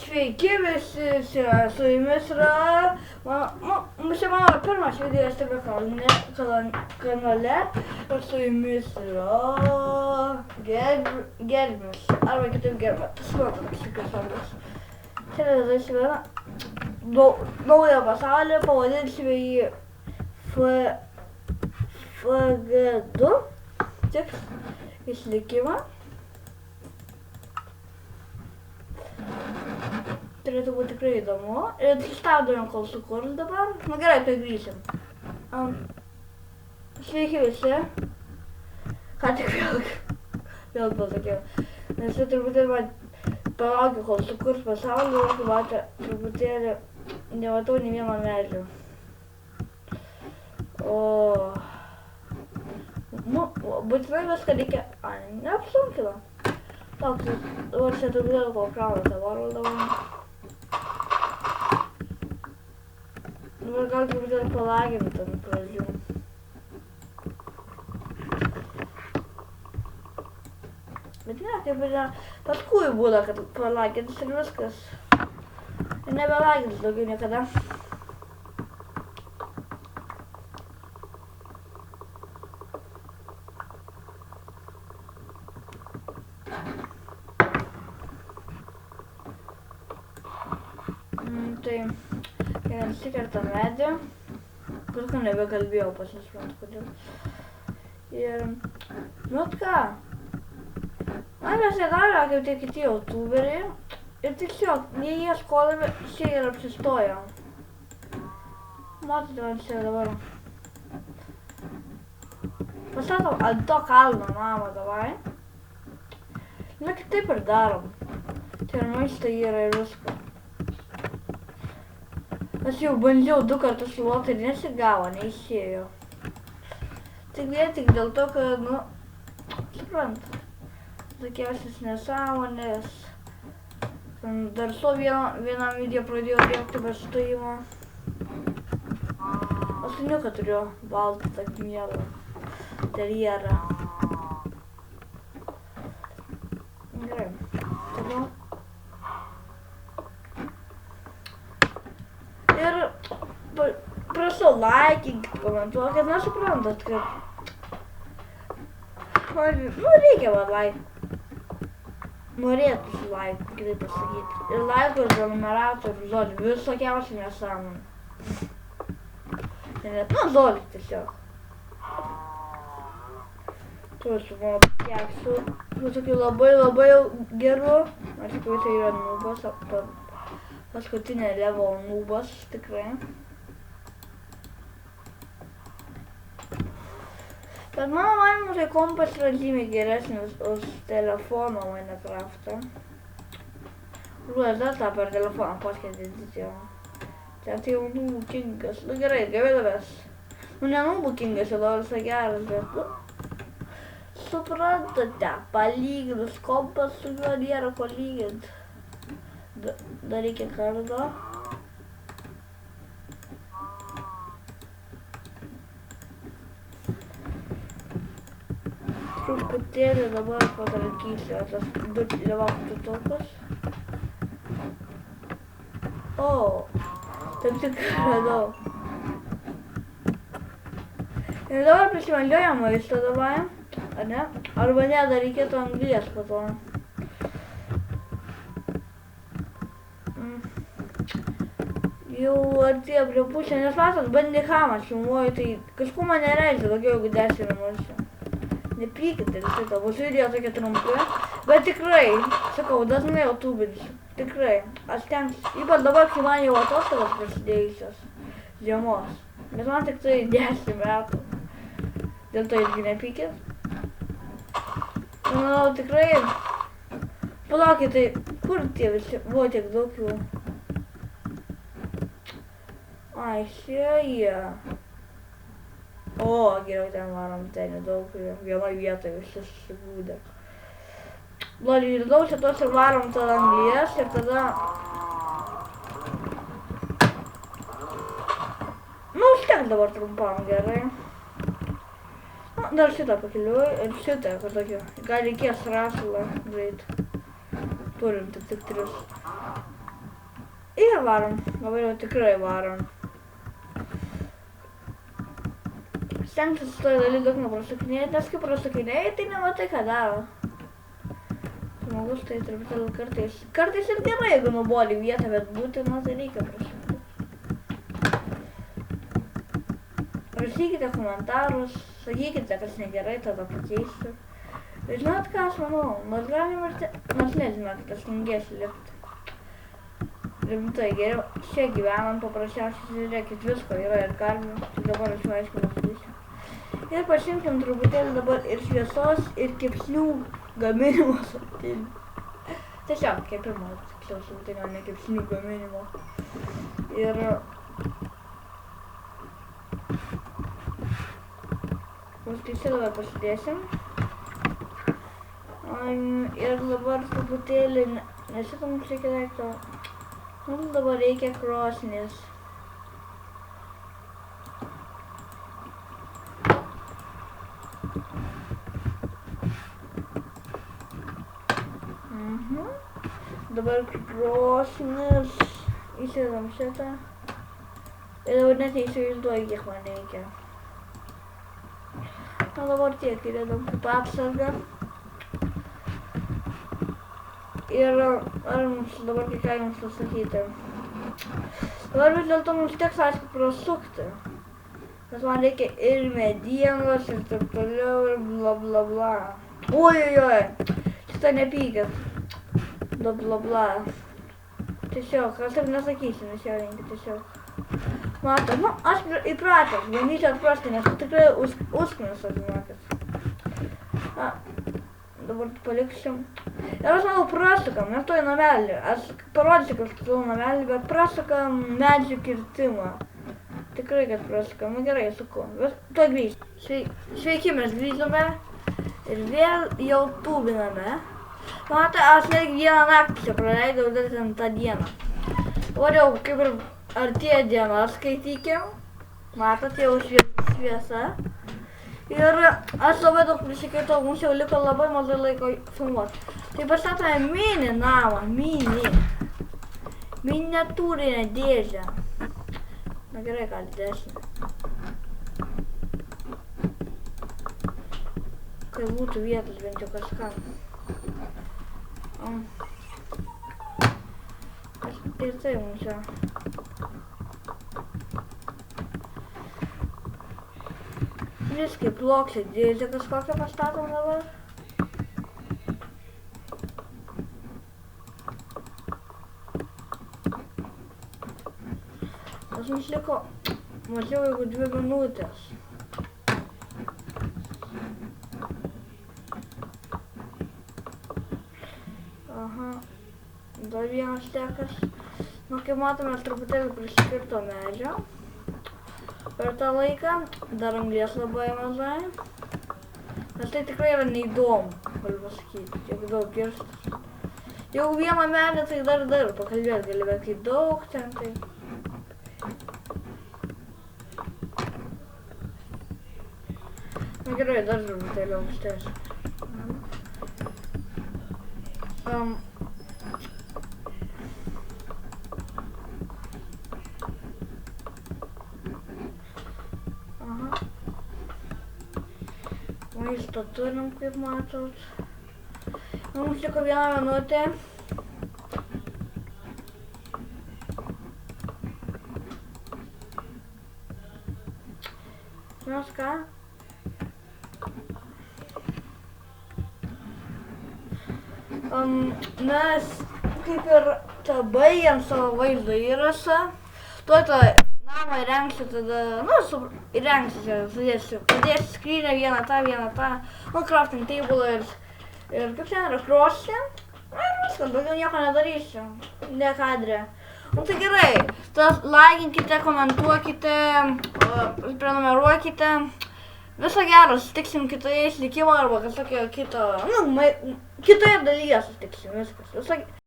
Sveiki visi, su jumis yra mano pirmas videas tame kanale ir su jumis yra Gerbius, arba kitaip Gerbius, tas mano toks vardas. Šiandien žaisime naują pasaulį, pavadinsime jį FG2, tik išlikimą. Turėtų būti tikrai įdomu. Ir stabdome, kol sukurs dabar. Nu gerai, tai grįšim. Sveiki visi. Ką tik vėl pasakiau. Nes jau truputėlį man palaukiu, kol sukurs pasaulį. Ir matė truputėlį nematau nei vieno medžio. O būtinai viską reikia... neapsunkino. Toks, dabar čia truputėlį kol krauna tą varvaldą. Dabar gal truputėlį palaginu tam pradžių. Bet ne, kaip ir ne, paskui būna, kad palagins ir viskas. Ir nebelagins daugiau niekada. Tai nesikerta medį, kažką nebekalbėjau, pasisprant kodėl. Ir, nu ką, manęs nedaro kaip tie kiti youtuberiai ir tiesiog, jie ieškodami, čia ir apsistojo. Matote man čia dabar. Pastatom ant to kalno namą davai. Na kitaip ir darom. Čia ir maistą yra ir viską. Aš jau bandžiau 2 kartus loti ir nesigavo, neišėjo. Tik vien tik dėl to, kad, nu, suprantu, tokiausias nesąmonės. Dar su vienam video pradėjau rėkti be stojimo. Aš suniuką turiu baltą tokį mielą terjerą. Gerai, toliau. Ir prašau laikinkit, komentuokit, nesuprantat, kad... Nu, reikia man laikų. Norėtųsi laikų, kitaip pasakyti. Ir laikų ir prenumeratorių, žodžiu, visokiausių nesąmonų. Nu, žodžiu tiesiog. Tuosiu mano keksų. Visokių labai gerų. Aš tikiuosi, tai yra nubas. Paskutinė level nubas, tikrai. Bet mano manymu, tai kompas yra žymiai geresnis už telefono Minecraftą. Žuojas dar tą per telefoną paskaitinti jau. Čia tai jau nubų kingas. Nu gerai, gavidavęs. Nu ne nubų kingas, jau dabar visai geras, bet... Suprantate, palyginus kompas su juo nėra ko lyginti. Dar reikia kardo. Truputėlį dabar patalkysiu tas 2 levaktų tokas. O, taip tik radau. Ir dabar prisimaliuojam maistą davai, ar ne? Arba ne, dar reikėtų anglies po to. Jau artėjo prie pusę, nes matot, bandihamas filmuoju, tai kažkuo man nereikia daugiau negu 10 minučių. Nepykite šitą, bus video tokie trumpi, bet tikrai, sakau, dažnai youtuberis, tikrai, aš stengsiu, ypač dabar, kai man jau atostogos prasidėjusios žiemos, nes man tik tai 10 metų, dėl to irgi nepykit. Manau, tikrai, palaukit, tai kur tie visi, buvo tiek daug jų. Ai, šie. O, geriau ten varom, ten nedaug, vienoj vietoje visi susibūdė. Blodžiai, daug šitos ir varom tada anglies ir tada... Nu, užtek dabar trumpam, gerai. Nu, dar šitą pakeliu ir šitą, kad tokio. Gal reikės rašalą greit. Turim tik 3. Ir varom, dabar jau tikrai varom. Stengtis toj daly daug neprasukinėti, nes kai prasukinėjai, tai nematai ką daro. Žmogus tai truputėlį kartais ir gerai, jeigu nuboli vietą, bet būtina, tai reikia prasukinti. Rašykite komentarus, sakykite, kas negerai, tada pakeisiu. Ir žinot ką aš manau, mes galim ir mes nežinome, kad aš tingėsiu lipti. Rimtai, geriau čia gyvenam, paprasčiausiai žiūrėkit, visko yra ir karvių, tai dabar aš jau aišku nesakysiu. Ir pašimkim truputėlį dabar ir šviesos, ir kepsnių gaminimo šaltinį. Tiesiog kepimo, tiksliau šaltinio, ne kepsnių gaminimo. Ir užtaisį dabar pasidėsim. Ir dabar truputėlį, nes šitą mums reikia daikto. Mums dabar reikia krosnis. Dabar krosnis. Įsidedam šitą. Ir dabar net neįsivaizduoju, kiek man reikia. Na dabar tiek įdedam kaip apsargą. Ir ar mums dabar ką jums pasakyti. Dabar vis dėlto mums teks aišku prasukti. Nes man reikia ir medienos, ir taip toliau, ir bla bla bla. Ojojoj, šitą nepykit. Bla bla bla. Tiesiog, aš ir nesakysiu, nesiaulinkit tiesiog. Matot, nu, aš įpratęs, bandysiu atprasti, nes tikrai užknisas, žinokit. Dabar paliksim. Ir aš manau prasukam, nes toj namelį. Aš parodysiu kažkokį namelį, bet prasukam medžių kirtimą. Tikrai, kad prasukam. Nu gerai, suku. Tuoj grįžti. Sveiki, mes grįžome. Ir vėl jau tūbiname. Matai, aš netgi vieną naktį čia praleidau dar ten tą dieną. Dabar jau kaip ir artėja diena, skaitykim. Matot, jau šviesa. Ir aš labai daug prisikirtau, mums jau liko labai mažai laiko filmuoti. Tai pastatome mini namą, miniatūrinę dėžę. Na gerai, gal didesnė. Kai būtų vietos bent jau kažkam. Ir tai mums čia. Viskai plokščią dėžę kažkokią pastatom dabar. Nes mums liko mažiau jeigu 2 minutės. Aha, dar vienas tekas. Nu, kaip matome, truputėlį prisikirto medžio. Per tą laiką dar anglies labai mažai. Nes tai tikrai yra neįdomu, galiu pasakyti, jeigu daug kirstas. Jeigu vieną medį, tai dar pakalbėt gali, bet kai daug ten, tai... Na gerai, dar truputėlį aukštesnį. Maisto turim, kaip matot. Mums liko 1 minutė. Žinot ką? Mes kaip ir baigiam savo vaizdo įrašą. Tuoj tą namą įrengsiu tada, nu, įrengsiu, sudėsiu. Padėsiu skrynę vieną tą. Nu, crafting table ir kaip ten yra krosnė. Ir viskas, daugiau nieko nedarysiu. Ne kadre. Nu tai gerai, tad laikinkite, komentuokite, prenumeruokite. Viso gero, susitiksim kitoje išlikimo arba kažkokio kito, nu, kitoje dalyje susitiksim, viskas.